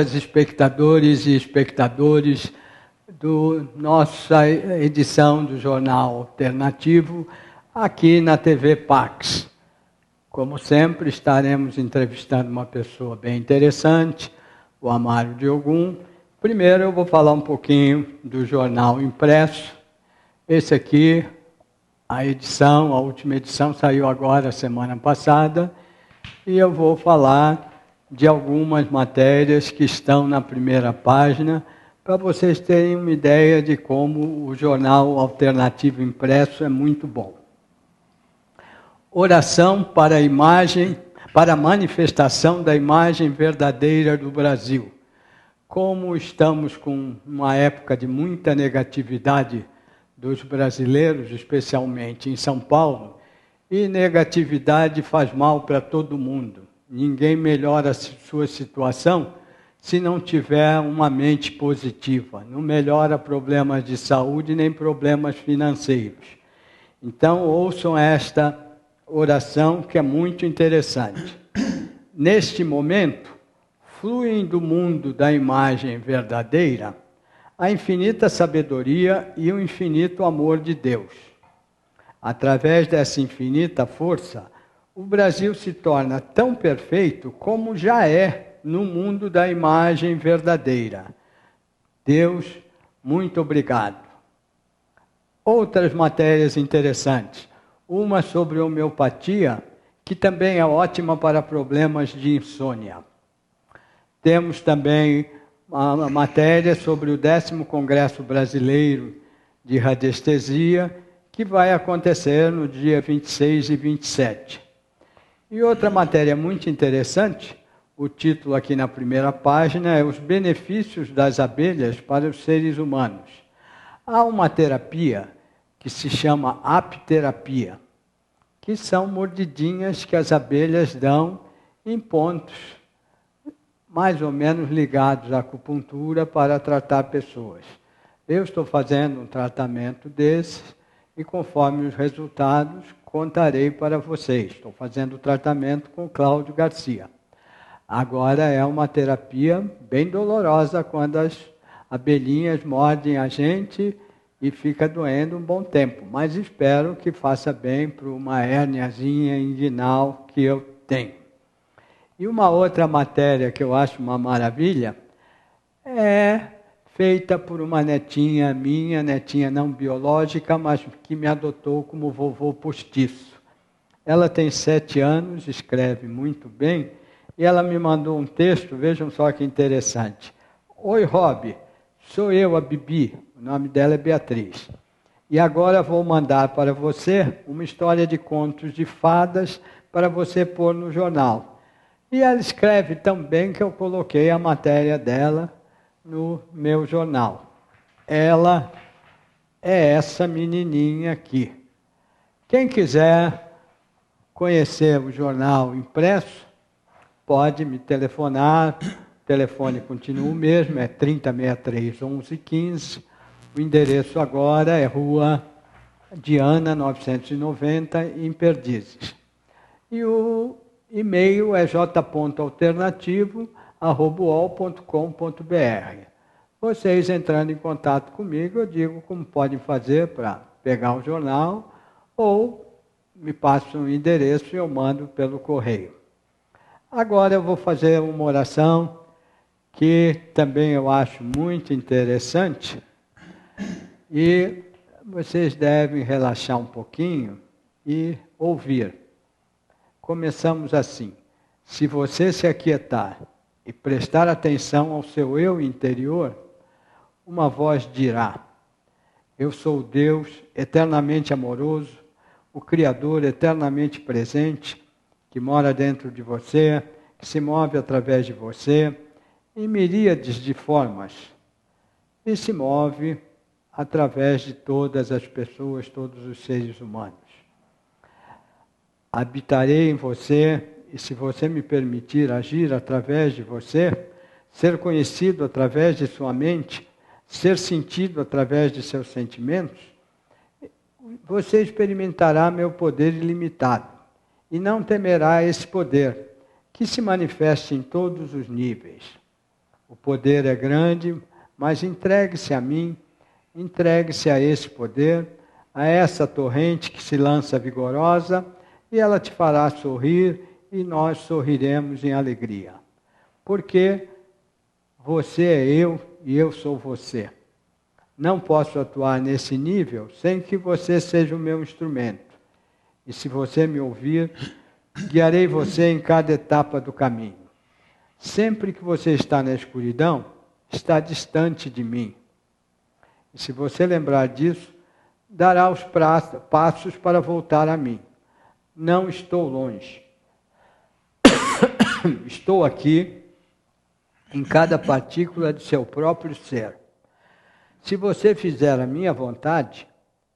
espectadores e espectadores da nossa edição do Jornal Alternativo aqui na TV Pax. Como sempre, estaremos entrevistando uma pessoa bem interessante, o Amário Diogum. Primeiro eu vou falar um pouquinho do jornal impresso. Esse aqui, a última edição saiu agora, semana passada, e eu vou falar de algumas matérias que estão na primeira página, para vocês terem uma ideia de como o jornal alternativo impresso é muito bom. Oração para a manifestação da imagem verdadeira do Brasil. Como estamos com uma época de muita negatividade dos brasileiros, especialmente em São Paulo, e negatividade faz mal para todo mundo. Ninguém melhora a sua situação se não tiver uma mente positiva. Não melhora problemas de saúde nem problemas financeiros. Então, ouçam esta oração que é muito interessante. Neste momento, fluem do mundo da imagem verdadeira a infinita sabedoria e o infinito amor de Deus. Através dessa infinita força, o Brasil se torna tão perfeito como já é no mundo da imagem verdadeira. Deus, muito obrigado. Outras matérias interessantes. Uma sobre homeopatia, que também é ótima para problemas de insônia. Temos também uma matéria sobre o 10º Congresso Brasileiro de Radiestesia, que vai acontecer no dia 26 e 27. E outra matéria muito interessante, o título aqui na primeira página é Os benefícios das abelhas para os seres humanos. Há uma terapia que se chama apiterapia, que são mordidinhas que as abelhas dão em pontos mais ou menos ligados à acupuntura para tratar pessoas. Eu estou fazendo um tratamento desses e conforme os resultados contarei para vocês. Estou fazendo o tratamento com Cláudio Garcia. Agora é uma terapia bem dolorosa quando as abelhinhas mordem a gente e fica doendo um bom tempo. Mas espero que faça bem para uma hérniazinha inguinal que eu tenho. E uma outra matéria que eu acho uma maravilha é feita por uma netinha minha, netinha não biológica, mas que me adotou como vovô postiço. Ela tem 7 anos, escreve muito bem, e ela me mandou um texto, vejam só que interessante. Oi, Rob, sou eu, a Bibi, o nome dela é Beatriz. E agora vou mandar para você uma história de contos de fadas para você pôr no jornal. E ela escreve tão bem que eu coloquei a matéria dela no meu jornal. Ela é essa menininha aqui. Quem quiser conhecer o jornal impresso, pode me telefonar. O telefone continua o mesmo, é 3063 1115. O endereço agora é Rua Diana 990, em Perdizes. E o e-mail é j.alternativo@uol.com.br. Vocês entrando em contato comigo, eu digo como podem fazer para pegar o jornal, ou me passam um endereço e eu mando pelo correio. Agora eu vou fazer uma oração que também eu acho muito interessante e vocês devem relaxar um pouquinho e ouvir. Começamos assim: se você se aquietar e prestar atenção ao seu eu interior, uma voz dirá: eu sou o Deus eternamente amoroso, o Criador eternamente presente, que mora dentro de você, que se move através de você, em miríades de formas, e se move através de todas as pessoas, todos os seres humanos. Habitarei em você, e se você me permitir agir através de você, ser conhecido através de sua mente, ser sentido através de seus sentimentos, você experimentará meu poder ilimitado e não temerá esse poder, que se manifesta em todos os níveis. O poder é grande, mas entregue-se a mim, entregue-se a esse poder, a essa torrente que se lança vigorosa, e ela te fará sorrir, e nós sorriremos em alegria. Porque você é eu e eu sou você. Não posso atuar nesse nível sem que você seja o meu instrumento. E se você me ouvir, guiarei você em cada etapa do caminho. Sempre que você está na escuridão, está distante de mim. E se você lembrar disso, dará os passos para voltar a mim. Não estou longe. Estou aqui em cada partícula de seu próprio ser. Se você fizer a minha vontade,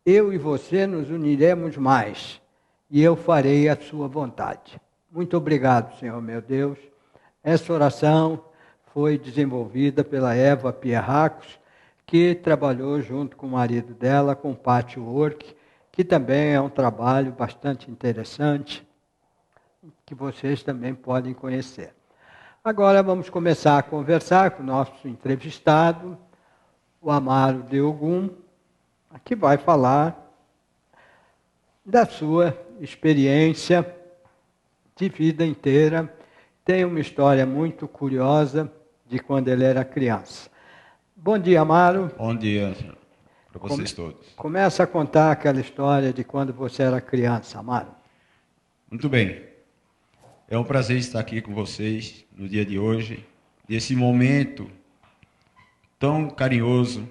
eu e você nos uniremos mais, e eu farei a sua vontade. Muito obrigado, Senhor meu Deus. Essa oração foi desenvolvida pela Eva Pierracos, que trabalhou junto com o marido dela, com Patchwork, que também é um trabalho bastante interessante, que vocês também podem conhecer. Agora vamos começar a conversar com o nosso entrevistado, o Amaro de Ogum, que vai falar da sua experiência de vida inteira. Tem uma história muito curiosa de quando ele era criança. Bom dia, Amaro. Bom dia para vocês todos. Começa a contar aquela história de quando você era criança, Amaro. Muito bem. É um prazer estar aqui com vocês no dia de hoje, nesse momento tão carinhoso.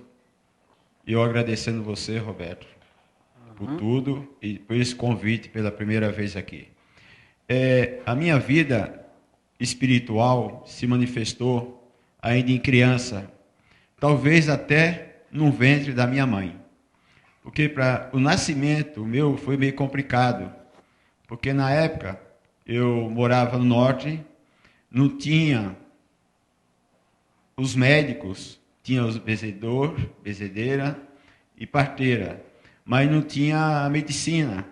E eu agradecendo você, Roberto, por tudo e por esse convite pela primeira vez aqui. A minha vida espiritual se manifestou ainda em criança, talvez até no ventre da minha mãe. Porque para o nascimento meu foi meio complicado, porque na época eu morava no norte, não tinha os médicos, tinha os bezedor, bezedeira e parteira, mas não tinha a medicina.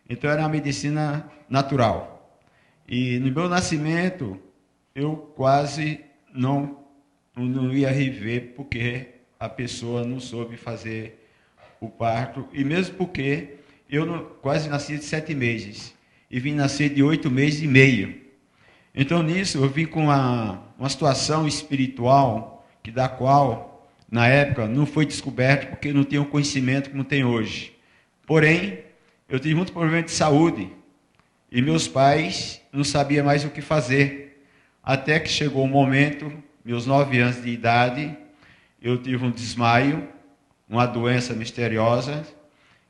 Então era a medicina natural. E no meu nascimento, eu quase não ia reviver, porque a pessoa não soube fazer o parto, e mesmo porque eu quase nasci de 7 meses, e vim nascer de 8 meses e meio. Então nisso eu vim com uma situação espiritual, da qual, na época, não foi descoberto, porque não tinha o conhecimento como tem hoje. Porém, eu tive muito problema de saúde, e meus pais não sabiam mais o que fazer, até que chegou um momento, meus 9 anos de idade, eu tive um desmaio, uma doença misteriosa,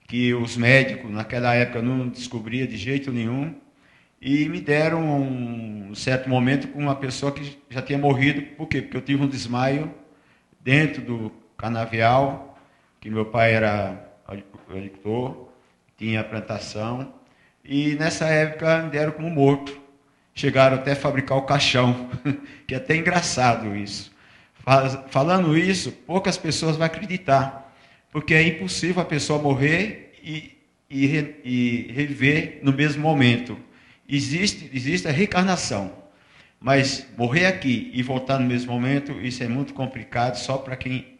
que os médicos naquela época não descobriam de jeito nenhum, e me deram um certo momento com uma pessoa que já tinha morrido. Por quê? Porque eu tive um desmaio dentro do canavial, que meu pai era agricultor, tinha plantação, e nessa época me deram como morto. Chegaram até a fabricar o caixão, que é até engraçado isso. Falando isso, poucas pessoas vão acreditar, porque é impossível a pessoa morrer e reviver no mesmo momento. Existe a reencarnação, mas morrer aqui e voltar no mesmo momento, isso é muito complicado, só para quem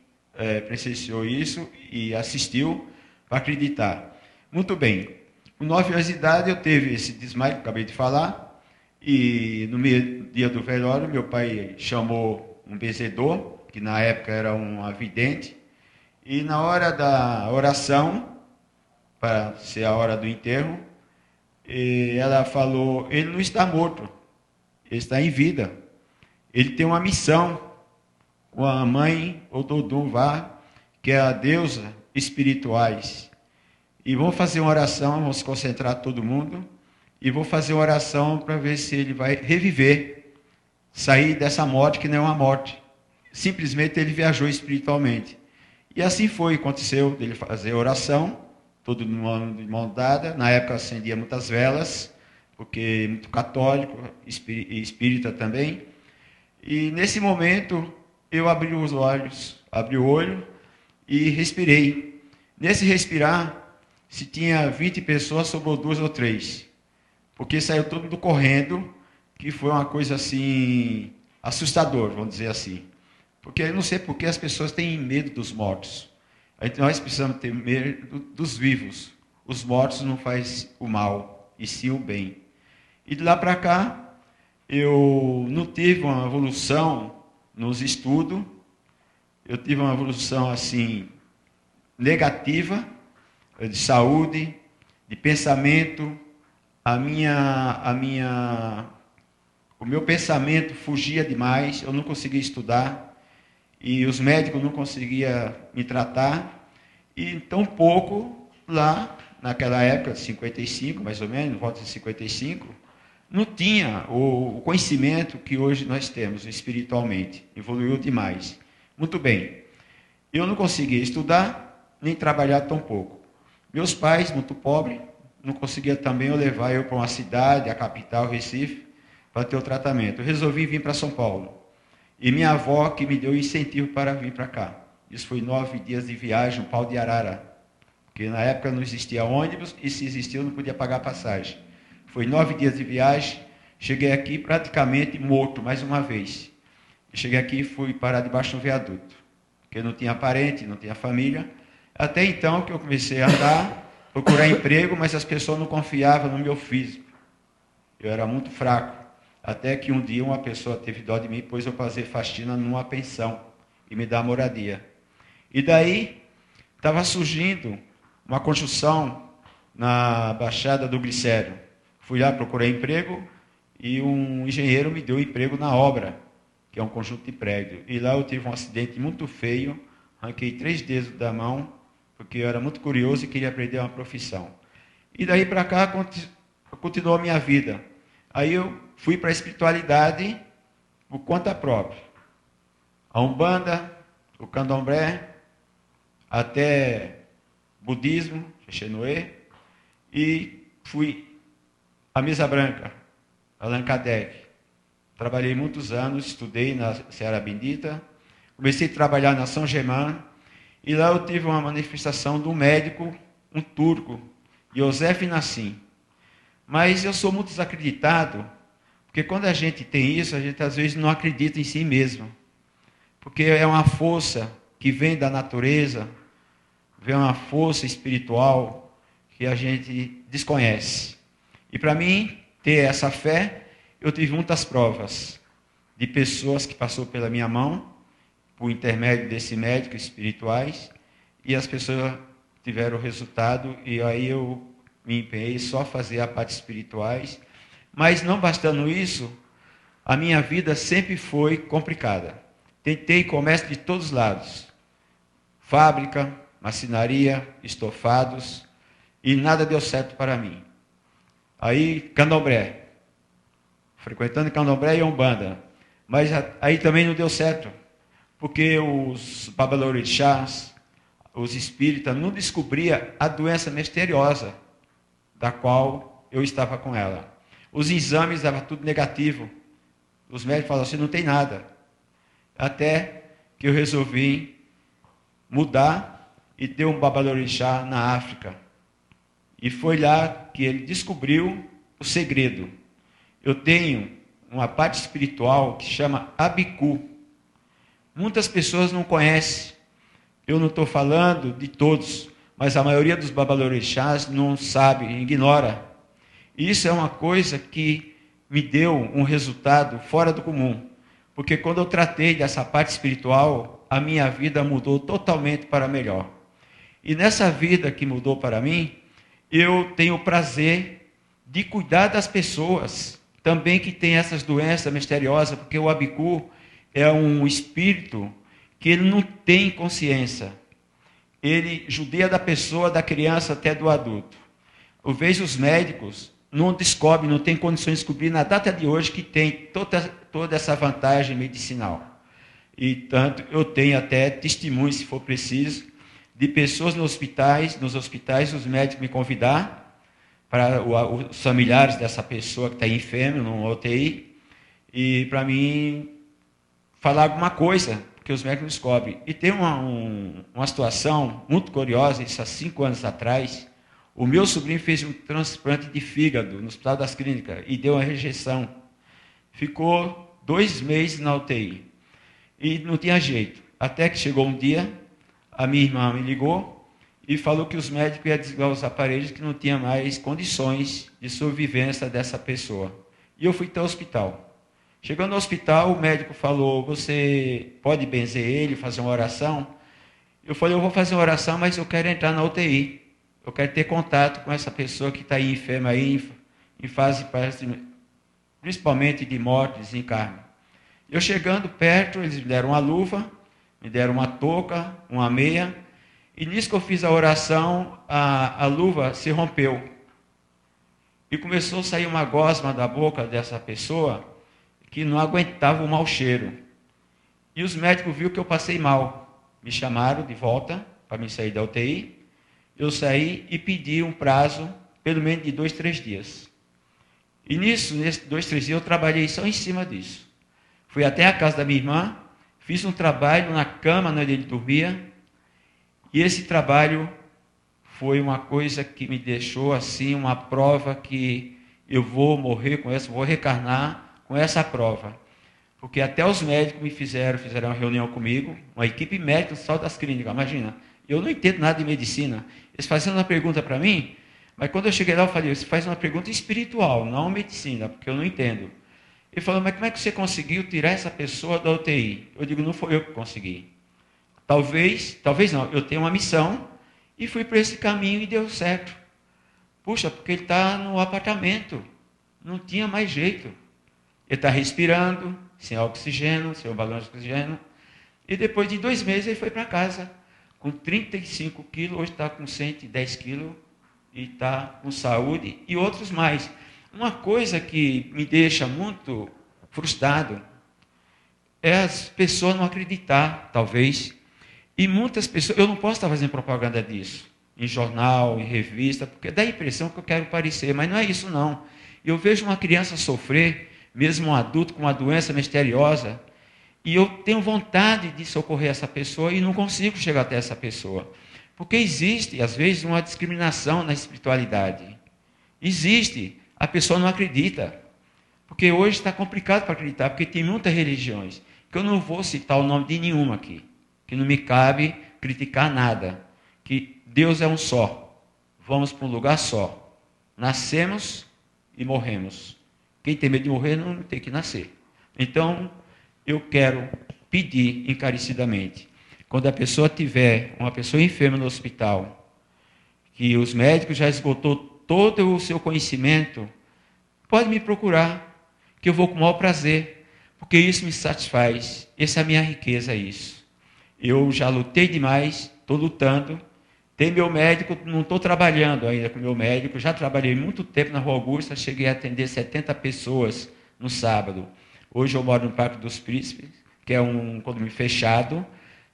presenciou isso e assistiu para acreditar. Muito bem, com 9 anos de idade eu teve esse desmaio que acabei de falar, e no dia do velório meu pai chamou um benzedor, que na época era um vidente, e na hora da oração, para ser a hora do enterro, ela falou: ele não está morto, ele está em vida, ele tem uma missão com a mãe Ododum Vá, que é a deusa espirituais, e vamos fazer uma oração, vamos se concentrar todo mundo, e vou fazer uma oração para ver se ele vai reviver, sair dessa morte que não é uma morte, simplesmente ele viajou espiritualmente. E assim foi, aconteceu dele fazer a oração, todo mundo de mão dada. Na época acendia muitas velas, porque muito católico, espírita também. E nesse momento eu abri os olhos, abri o olho e respirei. Nesse respirar, se tinha 20 pessoas, sobrou 2 ou 3. Porque saiu todo mundo correndo, que foi uma coisa assim, assustador, vamos dizer assim. Porque eu não sei por que as pessoas têm medo dos mortos. Nós precisamos ter medo dos vivos. Os mortos não fazem o mal, e sim o bem. E de lá para cá, eu não tive uma evolução nos estudos. Eu tive uma evolução assim negativa, de saúde, de pensamento. O meu pensamento fugia demais, eu não conseguia estudar, e os médicos não conseguiam me tratar, e tão pouco lá, naquela época, 55, mais ou menos, volta de 55, não tinha o conhecimento que hoje nós temos espiritualmente, evoluiu demais. Muito bem, eu não conseguia estudar, nem trabalhar tão pouco. Meus pais, muito pobres, não conseguia também levar eu para uma cidade, a capital, Recife, para ter o tratamento. Eu resolvi vir para São Paulo. E minha avó que me deu incentivo para vir para cá. Isso foi 9 dias de viagem, um pau de arara. Porque na época não existia ônibus e se existia eu não podia pagar passagem. Foi 9 dias de viagem. Cheguei aqui praticamente morto, mais uma vez. Cheguei aqui e fui parar debaixo do viaduto. Porque não tinha parente, não tinha família. Até então que eu comecei a andar, procurar emprego, mas as pessoas não confiavam no meu físico. Eu era muito fraco. Até que um dia uma pessoa teve dó de mim e pôs eu fazer faxina numa pensão e me dar moradia. E daí estava surgindo uma construção na Baixada do Glicério. Fui lá procurar emprego e um engenheiro me deu emprego na obra, que é um conjunto de prédio. E lá eu tive um acidente muito feio, arranquei 3 dedos da mão, porque eu era muito curioso e queria aprender uma profissão. E daí para cá continuou a minha vida. Aí eu fui para a espiritualidade por conta própria. A Umbanda, o Candomblé, até budismo, Xexenoê, e fui à Mesa Branca, Allan Kardec. Trabalhei muitos anos, estudei na Seara Bendita, comecei a trabalhar na São Germain, e lá eu tive uma manifestação de um médico, um turco, Yosef Nassim. Mas eu sou muito desacreditado, porque quando a gente tem isso, a gente às vezes não acredita em si mesmo. Porque é uma força que vem da natureza, vem uma força espiritual que a gente desconhece. E para mim, ter essa fé, eu tive muitas provas de pessoas que passou pela minha mão, por intermédio desse médico espirituais, e as pessoas tiveram o resultado, e aí eu me empenhei só a fazer a parte espirituais, mas não bastando isso, a minha vida sempre foi complicada. Tentei comércio de todos os lados, fábrica, marcenaria, estofados, e nada deu certo para mim. Aí, Candomblé, frequentando Candomblé e Umbanda, mas aí também não deu certo, porque os babalorixás, os espíritas, não descobriam a doença misteriosa da qual eu estava com ela. Os exames davam tudo negativo. Os médicos falavam assim, não tem nada. Até que eu resolvi mudar e ter um babalorixá na África. E foi lá que ele descobriu o segredo. Eu tenho uma parte espiritual que chama Abiku. Muitas pessoas não conhecem. Eu não estou falando de todos, mas a maioria dos babalorixás não sabe, ignora. E isso é uma coisa que me deu um resultado fora do comum. Porque quando eu tratei dessa parte espiritual, a minha vida mudou totalmente para melhor. E nessa vida que mudou para mim, eu tenho o prazer de cuidar das pessoas também que têm essas doenças misteriosas, porque o Abiku é um espírito que ele não tem consciência. Ele judia da pessoa, da criança até do adulto. Eu vejo os médicos não descobrem, não têm condições de descobrir na data de hoje que tem toda essa vantagem medicinal. E tanto eu tenho até testemunhos, se for preciso, de pessoas nos hospitais os médicos me convidar para os familiares dessa pessoa que está enferma, numa UTI, e para mim falar alguma coisa, porque os médicos descobrem. E tem uma situação muito curiosa, isso há 5 anos atrás, o meu sobrinho fez um transplante de fígado no Hospital das Clínicas e deu uma rejeição. Ficou 2 meses na UTI. e não tinha jeito. Até que chegou um dia, a minha irmã me ligou e falou que os médicos iam desligar os aparelhos, que não tinha mais condições de sobrevivência dessa pessoa. E eu fui até o hospital. Chegando no hospital, o médico falou, você pode benzer ele, fazer uma oração? Eu falei, eu vou fazer uma oração, mas eu quero entrar na UTI. Eu quero ter contato com essa pessoa que está aí enferma, aí, em fase, principalmente de morte, desencarne. Eu chegando perto, eles me deram uma luva, me deram uma touca, uma meia, e nisso que eu fiz a oração, a luva se rompeu. E começou a sair uma gosma da boca dessa pessoa que não aguentava o mau cheiro. E os médicos viram que eu passei mal. Me chamaram de volta para me sair da UTI. Eu saí e pedi um prazo, pelo menos de 2, 3 dias. E nesses 2, 3 dias, eu trabalhei só em cima disso. Fui até a casa da minha irmã, fiz um trabalho na cama onde ele dormia, e esse trabalho foi uma coisa que me deixou assim, uma prova que eu vou morrer com essa, vou reencarnar com essa prova. Porque até os médicos fizeram uma reunião comigo, uma equipe médica só das clínicas, imagina. Eu não entendo nada de medicina. Eles faziam uma pergunta para mim, mas quando eu cheguei lá, eu falei, você faz uma pergunta espiritual, não medicina, porque eu não entendo. Ele falou, mas como é que você conseguiu tirar essa pessoa da UTI? Eu digo, não foi eu que consegui. Talvez não, eu tenho uma missão e fui para esse caminho e deu certo. Puxa, porque ele está no apartamento, não tinha mais jeito. Ele está respirando, sem oxigênio, sem o balão de oxigênio. E depois de 2 meses ele foi para casa, com 35 quilos, hoje está com 110 quilos, e está com saúde, e outros mais. Uma coisa que me deixa muito frustrado é as pessoas não acreditar, talvez. E muitas pessoas, eu não posso estar fazendo propaganda disso, em jornal, em revista, porque dá a impressão que eu quero parecer, mas não é isso não. Eu vejo uma criança sofrer, mesmo um adulto com uma doença misteriosa, e eu tenho vontade de socorrer essa pessoa e não consigo chegar até essa pessoa. Porque existe, às vezes, uma discriminação na espiritualidade. Existe. A pessoa não acredita. Porque hoje está complicado para acreditar, porque tem muitas religiões, que eu não vou citar o nome de nenhuma aqui, que não me cabe criticar nada, que Deus é um só, vamos para um lugar só, nascemos e morremos. Quem tem medo de morrer não tem que nascer. Então, eu quero pedir encarecidamente, quando a pessoa tiver uma pessoa enferma no hospital, que os médicos já esgotou todo o seu conhecimento, pode me procurar, que eu vou com o maior prazer, porque isso me satisfaz, essa é a minha riqueza, isso. Eu já lutei demais, estou lutando, tem meu médico, não estou trabalhando ainda com meu médico, já trabalhei muito tempo na Rua Augusta, cheguei a atender 70 pessoas no sábado. Hoje eu moro no Parque dos Príncipes, que é um condomínio fechado,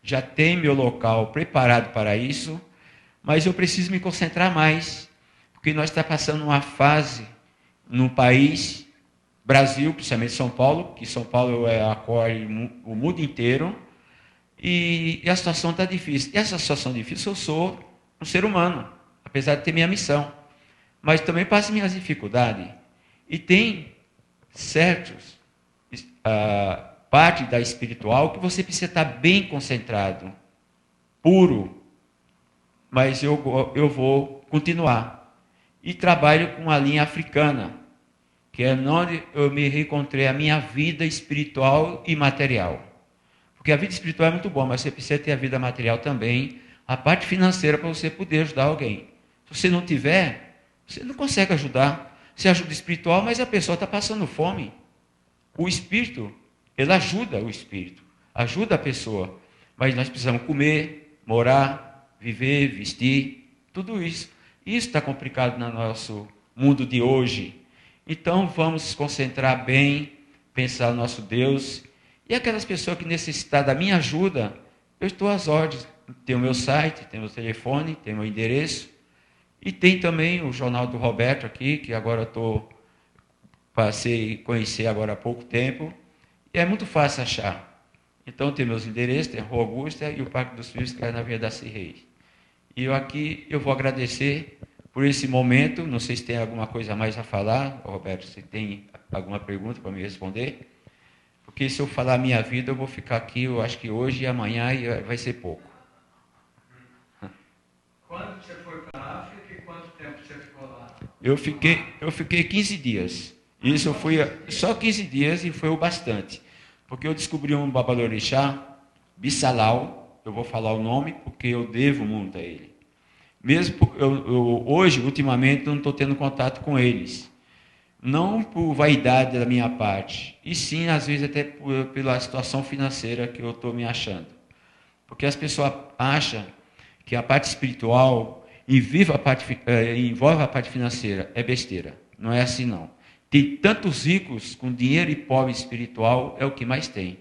já tem meu local preparado para isso, mas eu preciso me concentrar mais, porque nós estamos passando uma fase no país, Brasil, principalmente São Paulo, que São Paulo acolhe o mundo inteiro, e a situação está difícil. E essa situação difícil, eu sou um ser humano, apesar de ter minha missão, mas também passo minhas dificuldades. E tem certos parte da espiritual que você precisa estar bem concentrado, puro, mas eu vou continuar. E trabalho com a linha africana, que é onde eu me reencontrei a minha vida espiritual e material. Porque a vida espiritual é muito boa, mas você precisa ter a vida material também, a parte financeira para você poder ajudar alguém. Se você não tiver, você não consegue ajudar. Você ajuda espiritual, mas a pessoa está passando fome. O espírito, ele ajuda o espírito, ajuda a pessoa. Mas nós precisamos comer, morar, viver, vestir, tudo isso. Isso está complicado no nosso mundo de hoje. Então vamos nos concentrar bem, pensar no nosso Deus. E aquelas pessoas que necessitam da minha ajuda, eu estou às ordens. Tem o meu site, tem o meu telefone, tem o meu endereço. E tem também o jornal do Roberto aqui, que agora passei a conhecer agora há pouco tempo. E é muito fácil achar. Então tem meus endereços, tem a Rua Augusta e o Parque dos Filhos, que é na Avenida Darcy Reis. E eu vou agradecer por esse momento. Não sei se tem alguma coisa a mais a falar, Roberto, se tem alguma pergunta para me responder. porque se eu falar a minha vida, eu vou ficar aqui, eu acho que hoje e amanhã e vai ser pouco. Quando você foi para a África e quanto tempo você ficou lá? Eu fiquei 15 dias. Isso eu fui só 15 dias e foi o bastante. Porque eu descobri um babalorixá, Bissalau, eu vou falar o nome porque eu devo muito a ele. Mesmo hoje, ultimamente, não estou tendo contato com eles. Não por vaidade da minha parte, e sim, às vezes, até pela situação financeira que eu estou me achando. Porque as pessoas acham que a parte espiritual envolve a parte financeira. É besteira. Não é assim, não. Tem tantos ricos com dinheiro e pobre espiritual, é o que mais tem.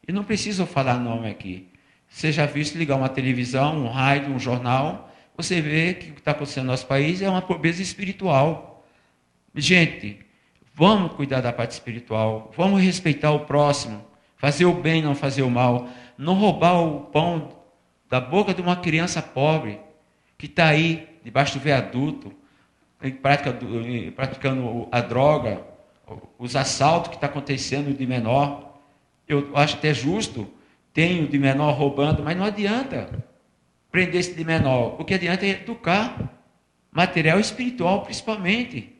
E não preciso falar nome aqui. Você já viu se ligar uma televisão, um rádio, um jornal, você vê que o que está acontecendo no nosso país é uma pobreza espiritual. Gente, vamos cuidar da parte espiritual, vamos respeitar o próximo, fazer o bem, não fazer o mal, não roubar o pão da boca de uma criança pobre que está aí, debaixo do viaduto, praticando a droga, os assaltos que está acontecendo de menor. Eu acho até justo, tem o de menor roubando, mas não adianta prender esse de menor. O que adianta é educar, material e espiritual principalmente,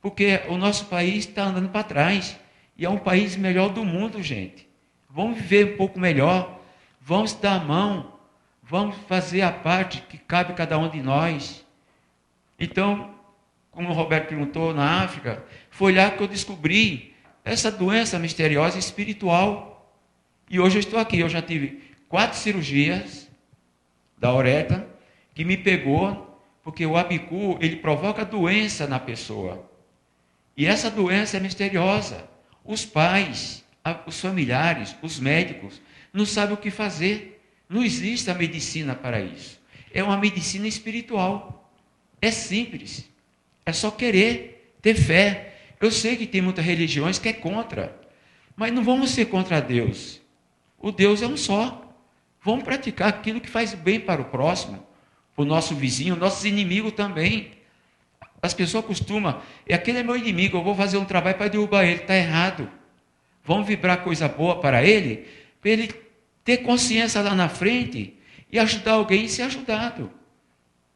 porque o nosso país está andando para trás, e é um país melhor do mundo, gente. Vamos viver um pouco melhor, vamos dar a mão, vamos fazer a parte que cabe a cada um de nós. Então, como o Roberto perguntou, na África, foi lá que eu descobri essa doença misteriosa espiritual. E hoje eu estou aqui, eu já tive 4 cirurgias da uretra, que me pegou, porque o abicu, ele provoca doença na pessoa. E essa doença é misteriosa. Os pais, os familiares, os médicos, não sabem o que fazer. Não existe a medicina para isso. É uma medicina espiritual. É simples. É só querer, ter fé. Eu sei que tem muitas religiões que é contra. Mas não vamos ser contra Deus. O Deus é um só. Vamos praticar aquilo que faz bem para o próximo, para o nosso vizinho, nossos inimigos também. As pessoas costumam, aquele é meu inimigo, eu vou fazer um trabalho para derrubar ele, está errado. Vamos vibrar coisa boa para ele ter consciência lá na frente e ajudar alguém e ser ajudado.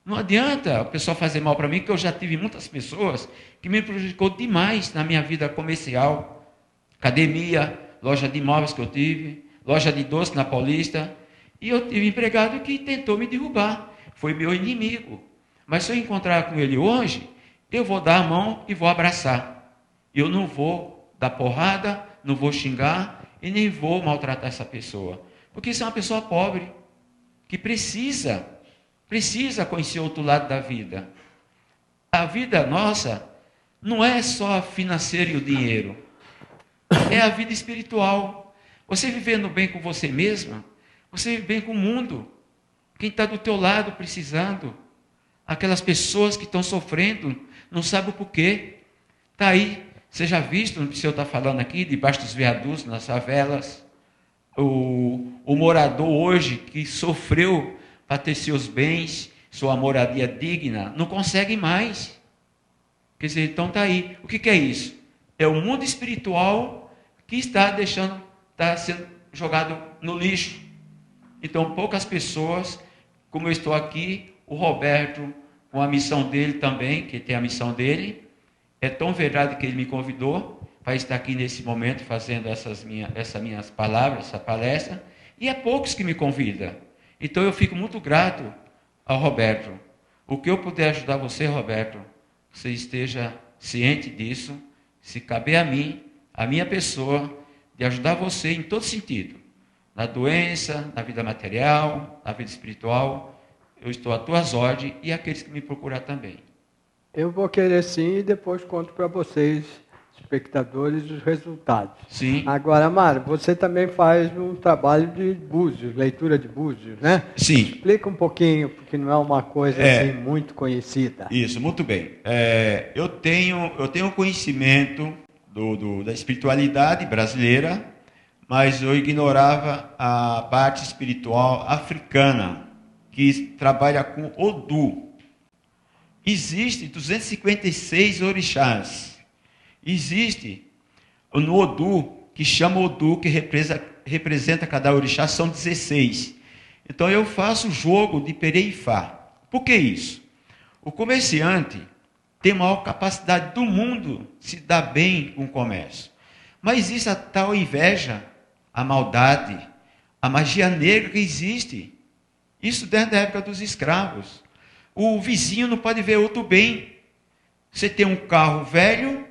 Não adianta a pessoa fazer mal para mim, que eu já tive muitas pessoas que me prejudicou demais na minha vida comercial. Academia, loja de imóveis que eu tive, loja de doce na Paulista. E eu tive um empregado que tentou me derrubar. Foi meu inimigo. Mas se eu encontrar com ele hoje, eu vou dar a mão e vou abraçar. Eu não vou dar porrada, não vou xingar e nem vou maltratar essa pessoa. Porque isso é uma pessoa pobre, que precisa conhecer o outro lado da vida. A vida nossa não é só financeira e o dinheiro. É a vida espiritual. Você vivendo bem com você mesma, você vive bem com o mundo. Quem está do teu lado precisando. Aquelas pessoas que estão sofrendo, não sabem o porquê. Está aí, você já visto, o senhor está falando aqui, debaixo dos viadutos, nas favelas, o morador hoje que sofreu para ter seus bens, sua moradia digna, não consegue mais. Quer dizer, então está aí. O que é isso? É o mundo espiritual que está sendo jogado no lixo. Então, poucas pessoas, como eu estou aqui, o Roberto, com a missão dele também, que tem a missão dele, é tão verdade que ele me convidou para estar aqui nesse momento fazendo essas minhas palavras, essa palestra, e é poucos que me convidam. Então eu fico muito grato ao Roberto. O que eu puder ajudar você, Roberto, você esteja ciente disso, se caber a mim, a minha pessoa, de ajudar você em todo sentido, na doença, na vida material, na vida espiritual. Eu estou às tuas ordens e aqueles que me procurar também. Eu vou querer sim e depois conto para vocês, espectadores, os resultados. Sim. Agora, Mário, você também faz um trabalho de búzios, leitura de búzios, né? Sim. Explica um pouquinho, porque não é uma coisa assim muito conhecida. Isso, muito bem. Eu tenho conhecimento da espiritualidade brasileira, mas eu ignorava a parte espiritual africana, que trabalha com Odu. Existem 256 orixás. Existe no Odu, que chama Odu, que representa cada orixá, são 16. Então eu faço o jogo de Pereifá. Por que isso? O comerciante tem a maior capacidade do mundo de se dar bem com o comércio. Mas existe a tal inveja, a maldade, a magia negra que existe. Isso desde a época dos escravos. O vizinho não pode ver outro bem. Você tem um carro velho,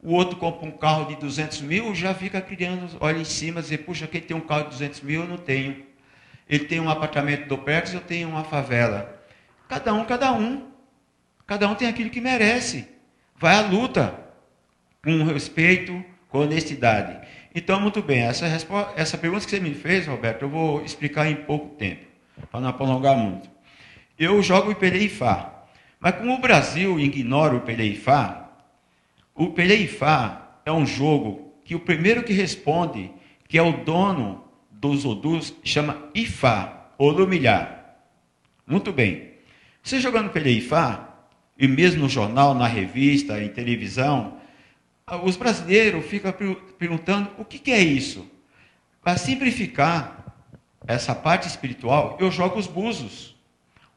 o outro compra um carro de 200 mil, já fica criando, olha em cima, dizer, puxa, quem tem um carro de 200 mil, eu não tenho. Ele tem um apartamento do Perks, eu tenho uma favela. Cada um. Cada um tem aquilo que merece. Vai à luta, com respeito, com honestidade. Então, muito bem, essa pergunta que você me fez, Roberto, eu vou explicar em pouco tempo, para não prolongar muito. Eu jogo o Pereifá, mas como o Brasil ignora o Pereifá é um jogo que o primeiro que responde, que é o dono dos Odus, chama Ifá, Olumilhar. Muito bem. Você jogando Pereifá, e mesmo no jornal, na revista, em televisão, os brasileiros ficam perguntando o que é isso. Para simplificar essa parte espiritual, eu jogo os búzios.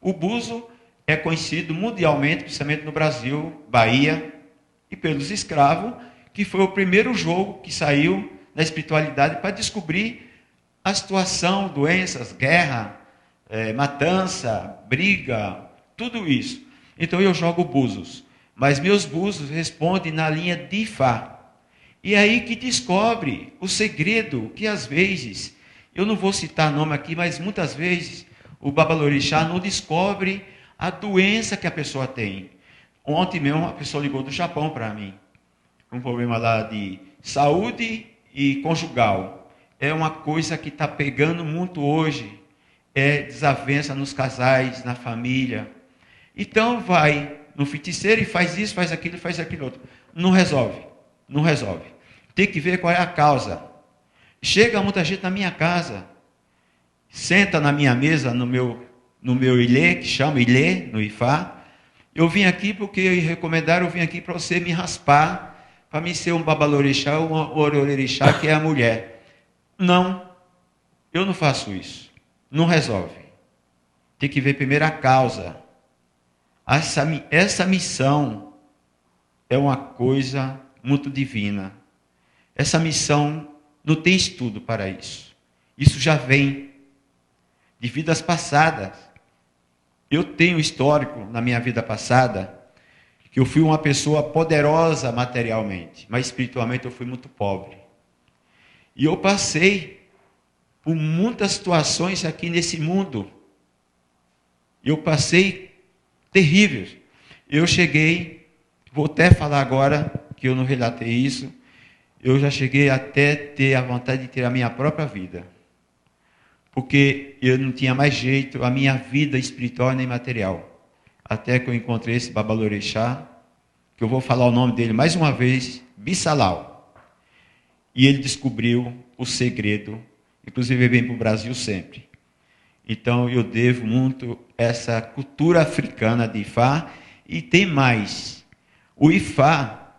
O búzio é conhecido mundialmente, principalmente no Brasil, Bahia, e pelos escravos, que foi o primeiro jogo que saiu da espiritualidade para descobrir a situação, doenças, guerra, matança, briga, tudo isso. Então eu jogo búzios, mas meus búzios respondem na linha de Ifá. E é aí que descobre o segredo que às vezes, eu não vou citar nome aqui, mas muitas vezes o Babalorixá não descobre a doença que a pessoa tem. Ontem mesmo uma pessoa ligou do Japão para mim, um problema lá de saúde e conjugal. É uma coisa que está pegando muito hoje, é desavença nos casais, na família. Então vai no feiticeiro e faz isso, faz aquilo outro. Não resolve. Tem que ver qual é a causa. Chega muita gente na minha casa, senta na minha mesa, no meu ilê, que chama ilê, no Ifá. Eu vim aqui porque recomendaram, eu vim aqui para você me raspar, para mim ser um babalorixá ou um ororixá, que é a mulher. Não, eu não faço isso. Não resolve. Tem que ver primeiro a causa. Essa missão é uma coisa muito divina. Essa missão não tem estudo para isso. Isso já vem de vidas passadas. Eu tenho histórico na minha vida passada que eu fui uma pessoa poderosa materialmente, mas espiritualmente eu fui muito pobre. E eu passei por muitas situações aqui nesse mundo. Eu passei terríveis. Eu cheguei, vou até falar agora, que eu não relatei isso, eu já cheguei até ter a vontade de ter a minha própria vida. Porque eu não tinha mais jeito, a minha vida espiritual nem material. Até que eu encontrei esse Babalorixá, que eu vou falar o nome dele mais uma vez, Bissalau. E ele descobriu o segredo, inclusive ele vem para o Brasil sempre. Então eu devo muito essa cultura africana de Ifá. E tem mais. O Ifá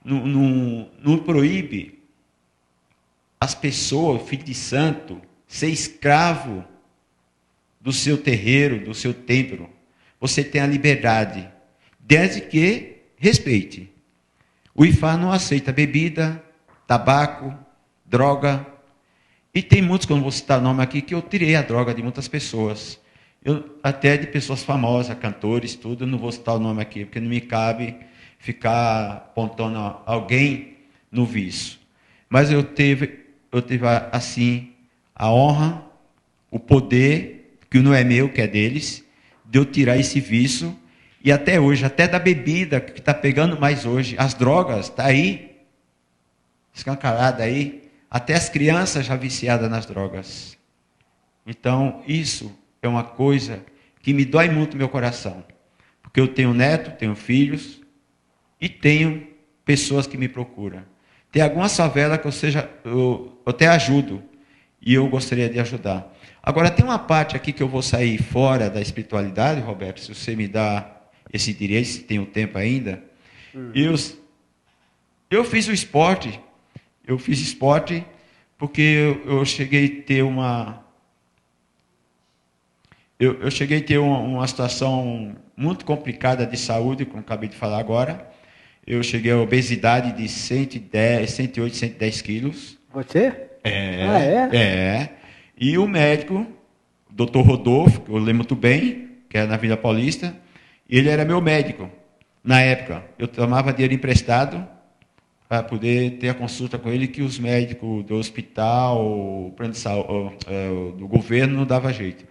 não proíbe as pessoas, filho de santo, ser escravo do seu terreiro, do seu templo. Você tem a liberdade, desde que respeite. O Ifá não aceita bebida, tabaco, droga. E tem muitos, que eu não vou citar o nome aqui, que eu tirei a droga de muitas pessoas. Até de pessoas famosas, cantores, tudo, eu não vou citar o nome aqui, porque não me cabe ficar apontando alguém no vício. Mas eu tive assim, a honra, o poder, que não é meu, que é deles, de eu tirar esse vício, e até hoje, até da bebida, que está pegando mais hoje, as drogas, está aí, escancarada aí, até as crianças já viciadas nas drogas. Então, isso é uma coisa que me dói muito no meu coração, porque eu tenho neto, tenho filhos, e tenho pessoas que me procuram. Tem algumas favelas que eu até ajudo, e eu gostaria de ajudar. Agora, tem uma parte aqui que eu vou sair fora da espiritualidade, Roberto, se você me dá esse direito, se tem o tempo ainda. Eu fiz o esporte, Eu fiz esporte porque eu cheguei a ter eu cheguei a ter uma situação muito complicada de saúde, como acabei de falar agora. Eu cheguei a obesidade de 110, 108, 110 quilos. Você? É, é. E o médico, o doutor Rodolfo, que eu lembro muito bem, que era na Vila Paulista, ele era meu médico. Na época, eu tomava dinheiro emprestado para poder ter a consulta com ele, que os médicos do hospital, do governo, não dava jeito.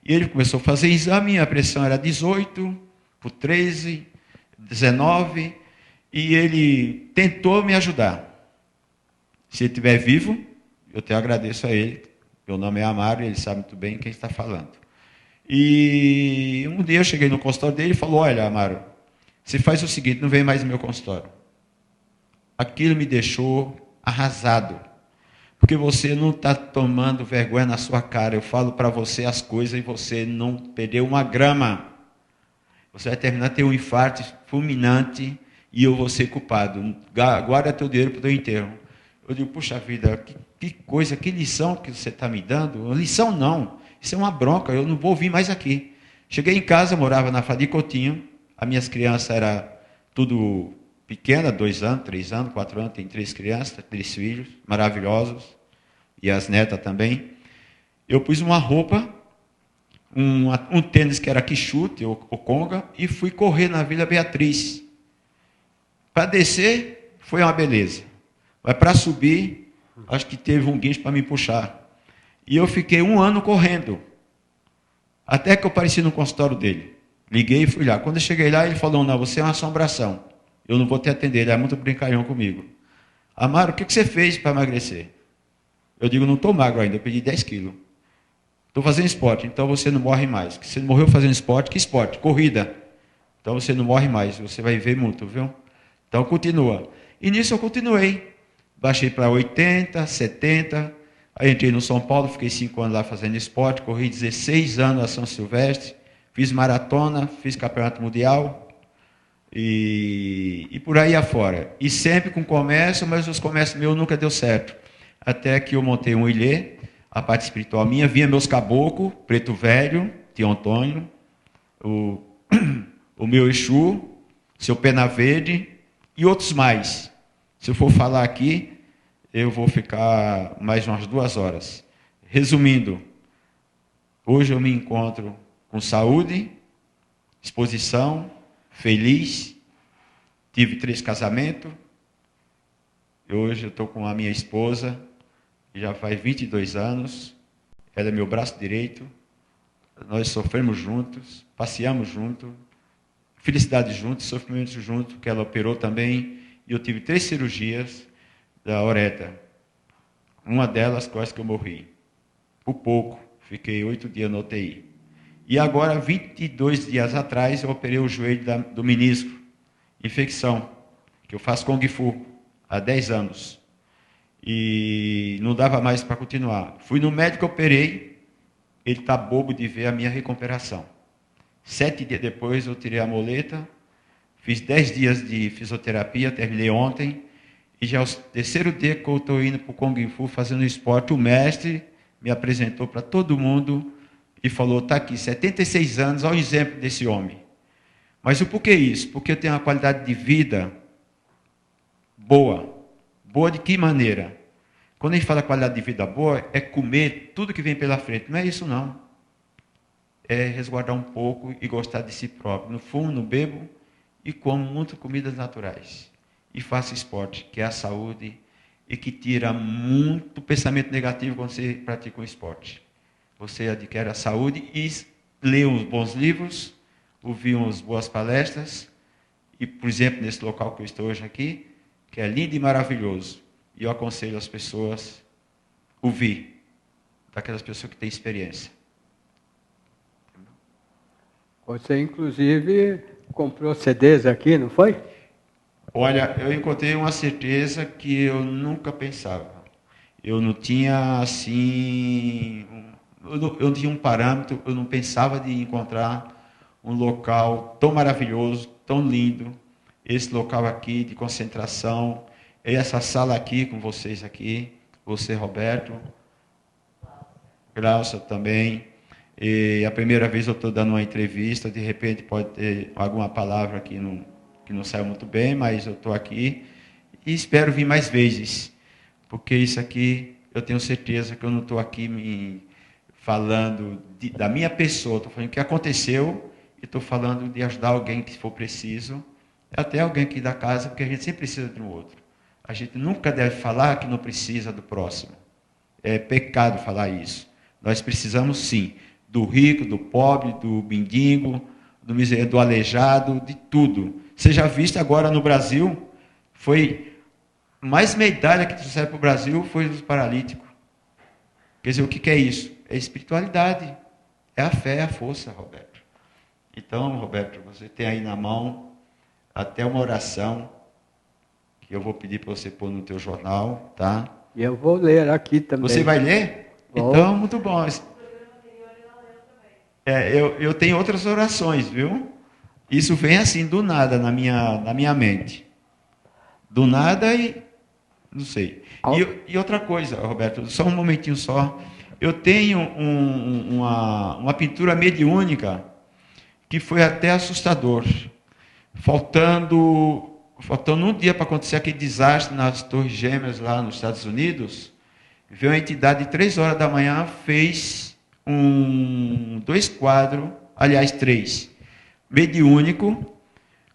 E ele começou a fazer exame, a pressão era 18, por 13, 19, e ele tentou me ajudar. Se ele estiver vivo, eu te agradeço a ele. Meu nome é Amaro, ele sabe muito bem quem está falando. E um dia eu cheguei no consultório dele e falou: olha, Amaro, você faz o seguinte, não vem mais no meu consultório. Aquilo me deixou arrasado. Porque você não está tomando vergonha na sua cara. Eu falo para você as coisas e você não perdeu uma grama. Você vai terminar de ter um infarto fulminante e eu vou ser culpado. Guarda teu dinheiro para o teu enterro. Eu digo, puxa vida, que coisa, que lição que você está me dando. Lição não, isso é uma bronca, eu não vou vir mais aqui. Cheguei em casa, morava na Fradi Coutinho, as minhas crianças eram tudo pequena, 2 anos, 3 anos, 4 anos, tem 3 crianças, 3 filhos, maravilhosos, e as netas também. Eu pus uma roupa, um tênis que era quichute, ou conga, e fui correr na Vila Beatriz. Para descer, foi uma beleza. Mas para subir, acho que teve um guincho para me puxar. E eu fiquei 1 ano correndo. Até que eu apareci no consultório dele. Liguei e fui lá. Quando eu cheguei lá, ele falou, não, você é uma assombração. Eu não vou te atender, ele é muito brincalhão comigo. Amaro, o que você fez para emagrecer? Eu digo, não estou magro ainda, eu perdi 10 quilos. Estou fazendo esporte, então você não morre mais. Você não morreu fazendo esporte, que esporte? Corrida. Então você não morre mais, você vai ver muito, viu? Então continua. E nisso eu continuei. Baixei para 80, 70, aí entrei no São Paulo, fiquei 5 anos lá fazendo esporte, corri 16 anos a São Silvestre, fiz maratona, fiz campeonato mundial e por aí afora. E sempre com comércio, mas os comércios meus nunca deu certo. Até que eu montei um ilê, a parte espiritual minha, vinha meus caboclos, Preto Velho, Tio Antônio, o meu Exu, seu Pena Verde e outros mais. Se eu for falar aqui, eu vou ficar mais umas 2 horas. Resumindo, hoje eu me encontro com saúde, disposição, feliz, tive 3 casamentos, hoje eu estou com a minha esposa, já faz 22 anos, ela é meu braço direito, nós sofremos juntos, passeamos juntos, felicidade juntos, sofrimento juntos, que ela operou também, e eu tive 3 cirurgias da uretra. Uma delas quase que eu morri. Por pouco, fiquei 8 dias na UTI. E agora, 22 dias atrás, eu operei o joelho do menisco. Infecção, que eu faço Kung Fu há 10 anos. E não dava mais para continuar. Fui no médico, operei, ele está bobo de ver a minha recuperação. 7 dias depois, eu tirei a moleta, fiz 10 dias de fisioterapia, terminei ontem, e já é o 3º dia que eu estou indo para o Kung Fu fazendo esporte. O mestre me apresentou para todo mundo e falou, está aqui, 76 anos, olha o exemplo desse homem. Mas o porquê isso? Porque eu tenho uma qualidade de vida boa. Boa de que maneira? Quando a gente fala qualidade de vida boa, é comer tudo que vem pela frente. Não é isso não. É resguardar um pouco e gostar de si próprio. No fumo, não bebo e como muitas comidas naturais. E faço esporte, que é a saúde e que tira muito pensamento negativo quando você pratica um esporte. Você adquire a saúde e lê uns bons livros, ouvir umas boas palestras, e, por exemplo, nesse local que eu estou hoje aqui, que é lindo e maravilhoso, e eu aconselho as pessoas a ouvir, daquelas pessoas que têm experiência. Você, inclusive, comprou CDs aqui, não foi? Olha, eu encontrei uma certeza que eu nunca pensava. Eu não tinha, assim, eu não tinha um parâmetro, eu não pensava de encontrar um local tão maravilhoso, tão lindo, esse local aqui de concentração, essa sala aqui com vocês aqui, você, Roberto, Glaucia também. E a primeira vez eu estou dando uma entrevista, de repente pode ter alguma palavra que não saiu muito bem, mas eu estou aqui e espero vir mais vezes, porque isso aqui eu tenho certeza que eu não estou aqui me falando da minha pessoa, estou falando o que aconteceu e estou falando de ajudar alguém que for preciso, até alguém aqui da casa, porque a gente sempre precisa de um outro. A gente nunca deve falar que não precisa do próximo. É pecado falar isso. Nós precisamos sim do rico, do pobre, do mendigo, do aleijado, de tudo. Você já visto agora no Brasil, foi mais medalha que trouxeram para o Brasil foi dos paralíticos. Quer dizer, o que é isso? É espiritualidade, é a fé, é a força, Roberto. Então, Roberto, você tem aí na mão até uma oração que eu vou pedir para você pôr no teu jornal, tá? E eu vou ler aqui também. Você vai ler? Vou. Então, muito bom. Eu tenho outras orações, viu? Isso vem assim, do nada, na minha mente. Do nada e... não sei. E outra coisa, Roberto, só um momentinho só. Eu tenho uma pintura mediúnica que foi até assustador. Faltando um dia para acontecer aquele desastre nas Torres Gêmeas lá nos Estados Unidos, veio uma entidade de 3 horas da manhã, fez 2 quadros, aliás 3, mediúnico,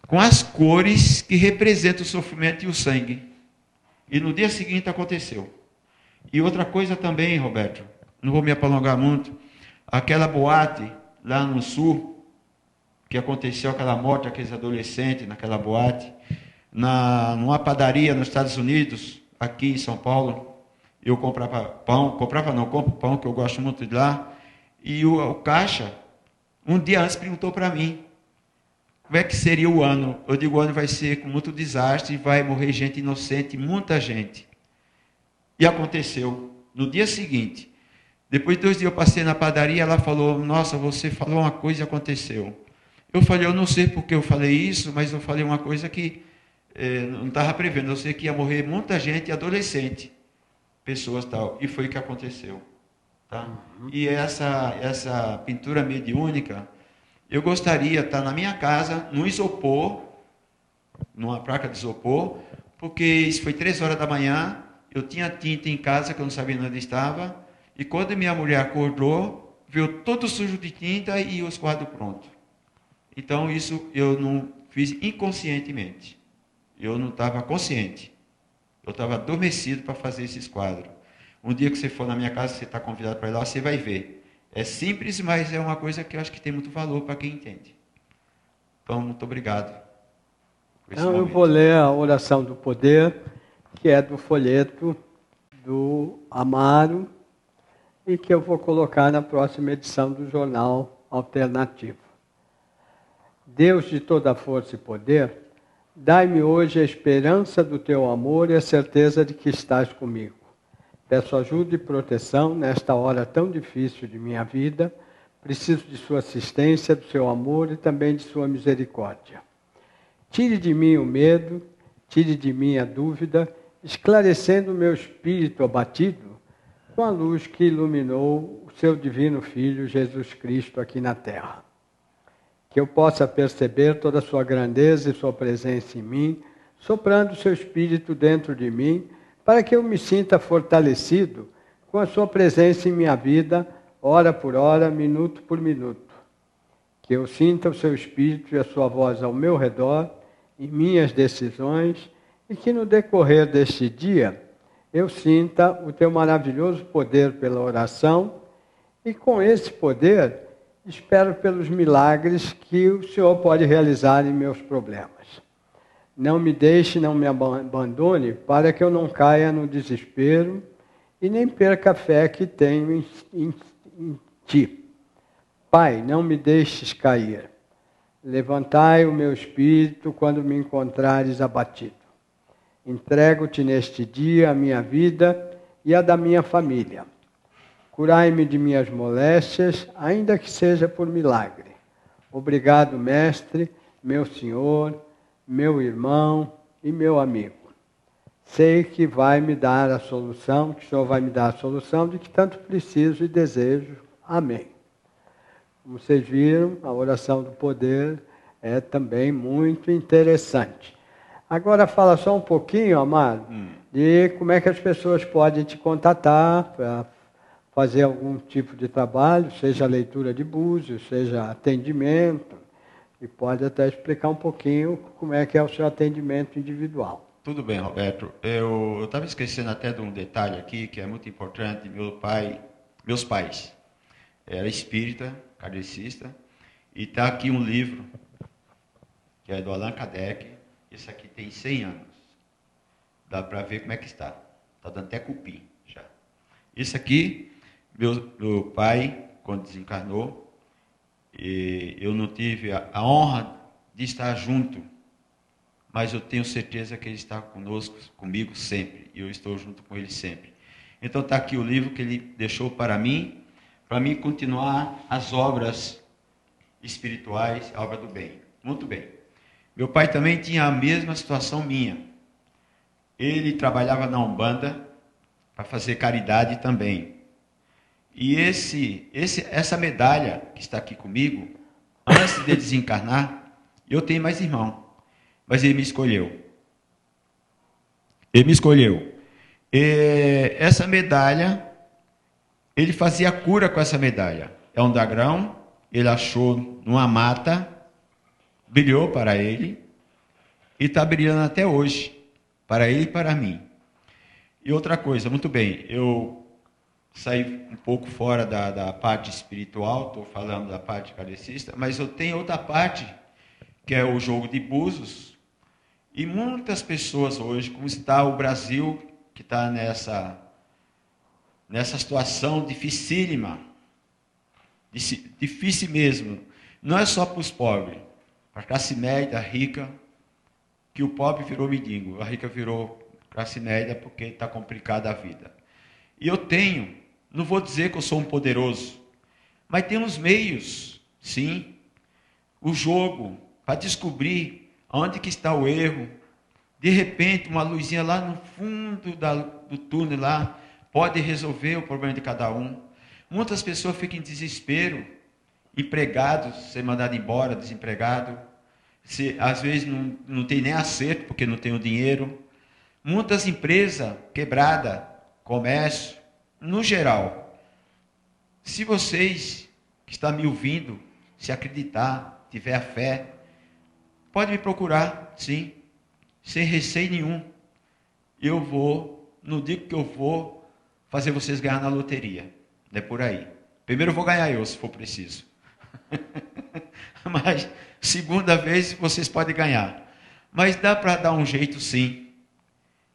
com as cores que representam o sofrimento e o sangue. E no dia seguinte aconteceu. E outra coisa também, Roberto, não vou me prolongar muito, aquela boate lá no sul, que aconteceu aquela morte daqueles adolescentes naquela boate, numa padaria nos Estados Unidos, aqui em São Paulo, eu compro pão, que eu gosto muito de lá, e o caixa, um dia antes, perguntou para mim, como é que seria o ano? Eu digo, o ano vai ser com muito desastre, vai morrer gente inocente, muita gente. E aconteceu. No dia seguinte, depois de 2 dias eu passei na padaria, ela falou, nossa, você falou uma coisa e aconteceu. Eu falei, eu não sei porque eu falei isso, mas eu falei uma coisa que não estava prevendo. Eu sei que ia morrer muita gente, adolescente, pessoas tal. E foi o que aconteceu. Tá? Uhum. E essa pintura mediúnica, eu gostaria de estar na minha casa, no isopor, numa placa de isopor, porque isso foi 3 horas da manhã, eu tinha tinta em casa, que eu não sabia onde estava, e quando minha mulher acordou, viu todo sujo de tinta e os quadros prontos. Então, isso eu não fiz inconscientemente. Eu não estava consciente. Eu estava adormecido para fazer esses quadros. Um dia que você for na minha casa, você está convidado para ir lá, você vai ver. É simples, mas é uma coisa que eu acho que tem muito valor para quem entende. Então, muito obrigado. Então, eu vou ler a oração do poder, que é do folheto do Amaro, e que eu vou colocar na próxima edição do Jornal Alternativo. Deus de toda força e poder, dai-me hoje a esperança do teu amor e a certeza de que estás comigo. Peço ajuda e proteção nesta hora tão difícil de minha vida. Preciso de sua assistência, do seu amor e também de sua misericórdia. Tire de mim o medo, tire de mim a dúvida, esclarecendo o meu espírito abatido com a luz que iluminou o seu divino Filho, Jesus Cristo, aqui na terra. Que eu possa perceber toda a sua grandeza e sua presença em mim, soprando o seu espírito dentro de mim, para que eu me sinta fortalecido com a sua presença em minha vida, hora por hora, minuto por minuto. Que eu sinta o seu espírito e a sua voz ao meu redor, em minhas decisões, e que no decorrer deste dia eu sinta o teu maravilhoso poder pela oração, e com esse poder espero pelos milagres que o Senhor pode realizar em meus problemas. Não me deixe, não me abandone, para que eu não caia no desespero e nem perca a fé que tenho em Ti. Pai, não me deixes cair. Levantai o meu espírito quando me encontrares abatido. Entrego-te neste dia a minha vida e a da minha família. Curai-me de minhas moléstias, ainda que seja por milagre. Obrigado, Mestre, meu Senhor, meu irmão e meu amigo. sei que vai me dar a solução, que o Senhor vai me dar a solução de que tanto preciso e desejo. Amém. Como vocês viram, a oração do poder é também muito interessante. Agora fala só um pouquinho, amado, de como é que as pessoas podem te contatar para fazer algum tipo de trabalho, seja leitura de búzios, seja atendimento, e pode até explicar um pouquinho como é que é o seu atendimento individual. Tudo bem, Roberto. Eu estava esquecendo até de um detalhe aqui que é muito importante. Meus pais eram espírita, kardecista, e está aqui um livro que é do Allan Kardec. Esse aqui tem 100 anos. Dá para ver como é que está. Está dando até cupim já. Esse aqui, meu pai, quando desencarnou, eu não tive a honra de estar junto, mas eu tenho certeza que ele está comigo sempre, e eu estou junto com ele sempre. Então está aqui o livro que ele deixou para mim continuar as obras espirituais, a obra do bem. Muito bem. Meu pai também tinha a mesma situação minha. Ele trabalhava na Umbanda para fazer caridade também. E essa medalha que está aqui comigo, antes de desencarnar, eu tenho mais irmão, mas ele me escolheu. Ele me escolheu. Essa medalha, ele fazia cura com essa medalha. É um dagrão, ele achou numa mata, brilhou para ele, e está brilhando até hoje, para ele e para mim. E outra coisa, muito bem, eu saí um pouco fora da parte espiritual, estou falando da parte kardecista, mas eu tenho outra parte, que é o jogo de búzios, e muitas pessoas hoje, como está o Brasil, que está nessa situação dificílima, difícil mesmo, não é só para os pobres, para a classe média, rica, que o pobre virou mendigo, a rica virou classe média porque está complicada a vida. E eu tenho, não vou dizer que eu sou um poderoso, mas tem uns meios, sim, o jogo, para descobrir onde que está o erro. De repente, uma luzinha lá no fundo do túnel lá, pode resolver o problema de cada um. Muitas pessoas ficam em desespero, empregados, ser mandado embora, desempregado, às vezes não tem nem acerto, porque não tem o dinheiro. Muitas empresas quebradas, comércio, no geral. Se vocês que estão me ouvindo, se acreditar, tiver a fé, pode me procurar, sim, sem receio nenhum. Não digo que eu vou fazer vocês ganhar na loteria, não é por aí. Primeiro eu vou ganhar eu, se for preciso. Mas, segunda vez, vocês podem ganhar. Mas dá para dar um jeito, sim.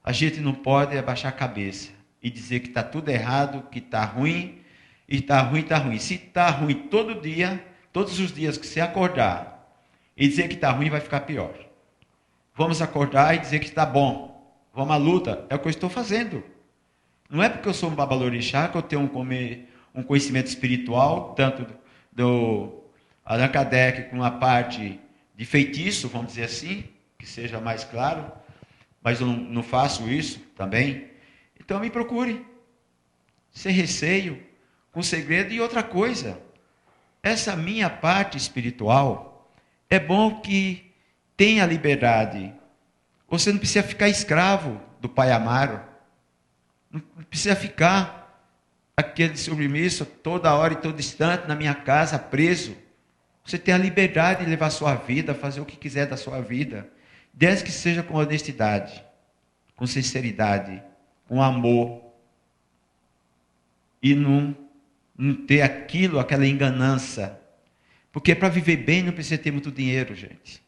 A gente não pode abaixar a cabeça e dizer que está tudo errado, que está ruim, e está ruim, está ruim. Se está ruim todo dia, todos os dias que você acordar e dizer que está ruim, vai ficar pior. Vamos acordar e dizer que está bom. Vamos à luta. É o que eu estou fazendo. Não é porque eu sou um babalorixá que eu tenho um conhecimento espiritual, tanto do Allan Kardec com a parte de feitiço, vamos dizer assim, que seja mais claro, mas eu não faço isso também. Então me procure, sem receio, com segredo. E outra coisa, essa minha parte espiritual, é bom que tenha liberdade. Você não precisa ficar escravo do Pai Amaro, não precisa ficar aquele submisso toda hora e todo instante na minha casa, preso. Você tem a liberdade de levar a sua vida, fazer o que quiser da sua vida, desde que seja com honestidade, com sinceridade, com amor, e não ter aquela enganança. Porque para viver bem não precisa ter muito dinheiro, gente.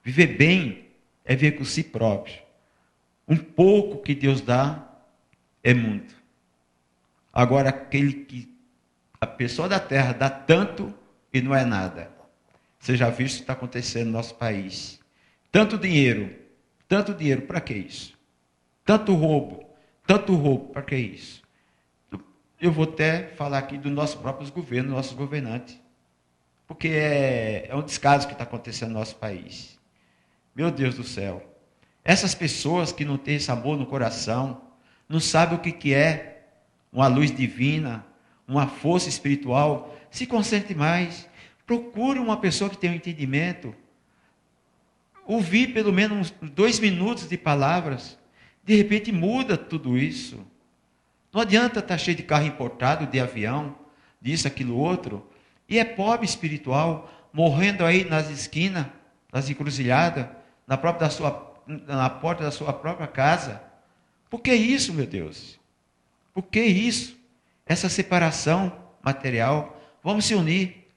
Viver bem é viver com si próprio. Um pouco que Deus dá é muito. Agora, a pessoa da terra dá tanto e não é nada. Você já viu o que está acontecendo no nosso país. Tanto dinheiro, para que isso? Tanto roubo, para que isso? Eu vou até falar aqui dos nossos próprios governos, nossos governantes. Porque é um descaso que está acontecendo no nosso país. Meu Deus do céu. Essas pessoas que não têm esse amor no coração, não sabem o que é uma luz divina, uma força espiritual, se concentre mais. Procure uma pessoa que tenha um entendimento. Ouvir pelo menos 2 minutos de palavras, de repente muda tudo isso. Não adianta estar cheio de carro importado, de avião, disso, aquilo, outro, e é pobre espiritual, morrendo aí nas esquinas, nas encruzilhadas, na porta da sua própria casa. Por que isso, meu Deus? Por que isso? Essa separação material. Vamos se unir,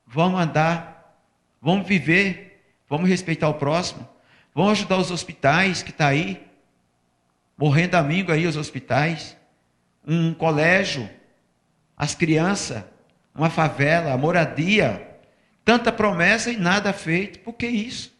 vamos andar, vamos viver, vamos respeitar o próximo, vamos ajudar os hospitais que estão aí, morrendo amigo aí, os hospitais, um colégio, as crianças, uma favela, a moradia, tanta promessa e nada feito. Por que isso?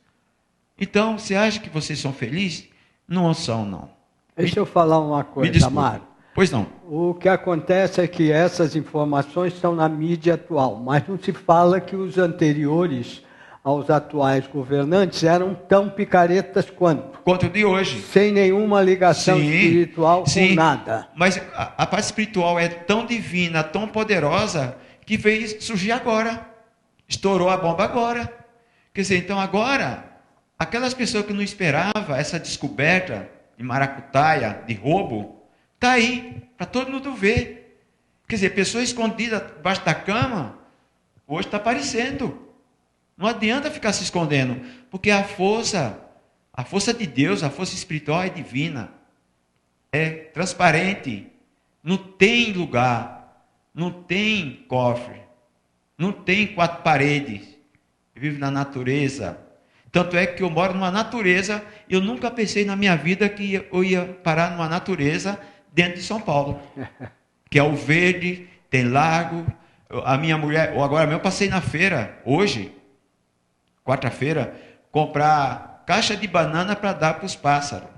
Então, você acha que vocês são felizes? Não são, não. Deixa eu falar uma coisa, Amaro. Pois não. O que acontece é que essas informações estão na mídia atual, mas não se fala que os anteriores aos atuais governantes eram tão picaretas quanto o de hoje. Sem nenhuma ligação espiritual com nada. Mas a paz espiritual é tão divina, tão poderosa, que veio surgir agora. Estourou a bomba agora. Quer dizer, então agora, aquelas pessoas que não esperavam essa descoberta de maracutaia, de roubo, está aí, para todo mundo ver. Quer dizer, pessoa escondida debaixo da cama, hoje está aparecendo. Não adianta ficar se escondendo, porque a força de Deus, a força espiritual é divina, é transparente, não tem lugar, não tem cofre, não tem 4 paredes, vive na natureza. Tanto é que eu moro numa natureza, eu nunca pensei na minha vida que eu ia parar numa natureza dentro de São Paulo, que é o verde, tem lago. A minha mulher, ou agora mesmo, eu passei na feira, hoje, quarta-feira, comprar caixa de banana para dar para os pássaros.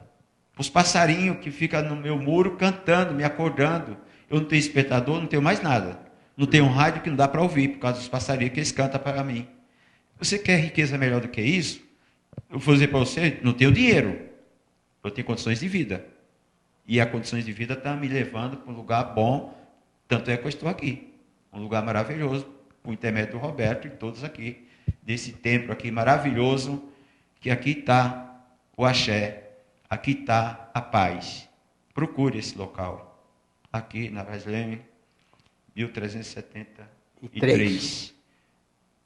Para os passarinhos que ficam no meu muro cantando, me acordando. Eu não tenho despertador, não tenho mais nada. Não tenho um rádio que não dá para ouvir, por causa dos passarinhos que eles cantam para mim. Você quer riqueza melhor do que isso? Eu vou dizer para você, não tenho dinheiro. Eu tenho condições de vida. E as condições de vida estão me levando para um lugar bom. Tanto é que eu estou aqui. Um lugar maravilhoso, por intermédio do Roberto e todos aqui. Desse templo aqui maravilhoso, que aqui está o axé, aqui está a paz. Procure esse local. Aqui na Vasleme, 1373.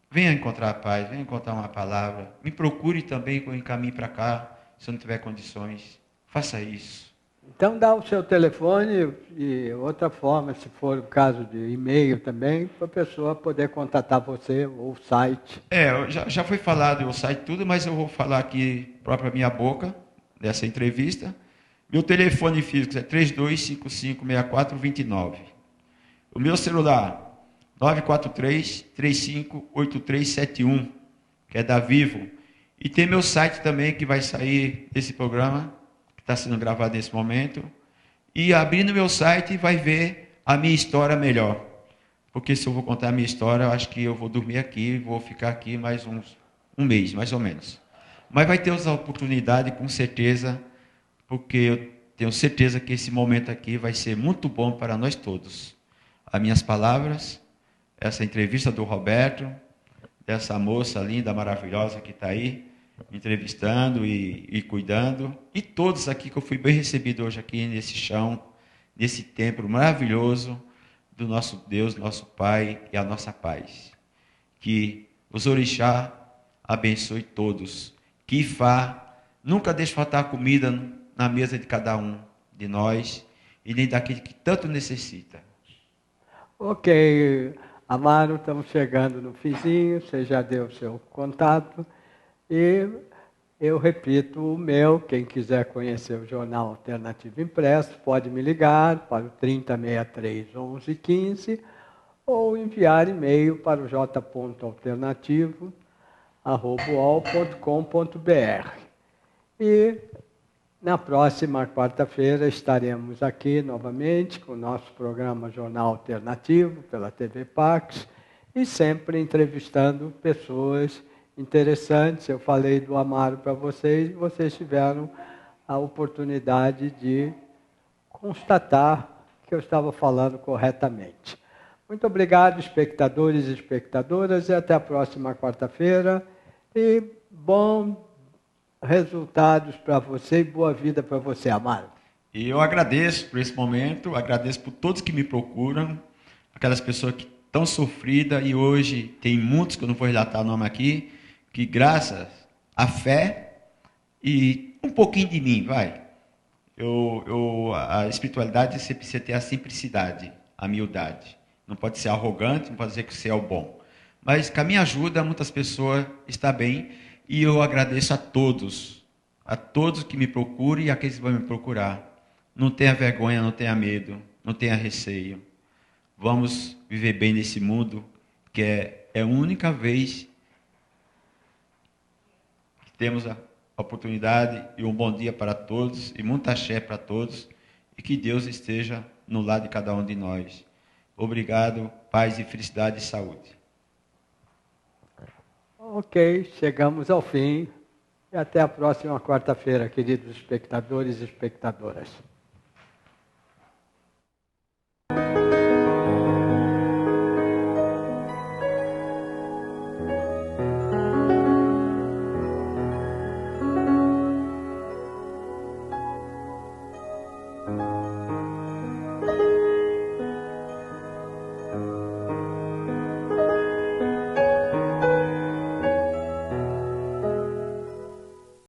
Venha encontrar a paz, venha encontrar uma palavra. Me procure também quando eu encaminhe para cá, se eu não tiver condições. Faça isso. Então dá o seu telefone e outra forma, se for o caso de e-mail também, para a pessoa poder contatar você, ou o site. Já foi falado o site tudo, mas eu vou falar aqui própria minha boca, dessa entrevista. Meu telefone físico é 32556429. O meu celular, 943-358371, que é da Vivo. E tem meu site também, que vai sair desse programa, está sendo gravado nesse momento, e abrindo meu site vai ver a minha história melhor, porque se eu vou contar a minha história, eu acho que eu vou dormir aqui, vou ficar aqui mais um mês, mais ou menos. Mas vai ter outra oportunidade, com certeza, porque eu tenho certeza que esse momento aqui vai ser muito bom para nós todos. As minhas palavras, essa entrevista do Roberto, dessa moça linda, maravilhosa que está aí, me entrevistando e cuidando, e todos aqui que eu fui bem recebido hoje aqui nesse chão, nesse templo maravilhoso do nosso Deus, nosso Pai e a nossa paz. Que os orixá abençoe todos, que Ifá nunca deixe faltar comida na mesa de cada um de nós, e nem daquele que tanto necessita. Ok, Amaro, estamos chegando no finzinho, você já deu o seu contato. E eu repito o meu, quem quiser conhecer o Jornal Alternativo Impresso, pode me ligar para o 3063-1115 ou enviar e-mail para o j.alternativo@uol.com.br. E na próxima quarta-feira estaremos aqui novamente com o nosso programa Jornal Alternativo pela TV Pax e sempre entrevistando pessoas interessantes. Eu falei do Amaro para vocês e vocês tiveram a oportunidade de constatar que eu estava falando corretamente. Muito obrigado, espectadores e espectadoras, e até a próxima quarta-feira. E bons resultados para você e boa vida para você, Amaro. E eu agradeço por esse momento, agradeço por todos que me procuram, aquelas pessoas que estão sofridas, e hoje tem muitos, que eu não vou relatar o nome aqui, que graças à fé e um pouquinho de mim, vai. A espiritualidade você precisa ter a simplicidade, a humildade. Não pode ser arrogante, não pode dizer que você é o bom. Mas com a minha ajuda, muitas pessoas estão bem, e eu agradeço a todos que me procuram e aqueles que vão me procurar. Não tenha vergonha, não tenha medo, não tenha receio. Vamos viver bem nesse mundo, que é a única vez que temos a oportunidade, e um bom dia para todos, e muita axé para todos, e que Deus esteja no lado de cada um de nós. Obrigado, paz e felicidade e saúde. Ok, chegamos ao fim. E até a próxima quarta-feira, queridos espectadores e espectadoras.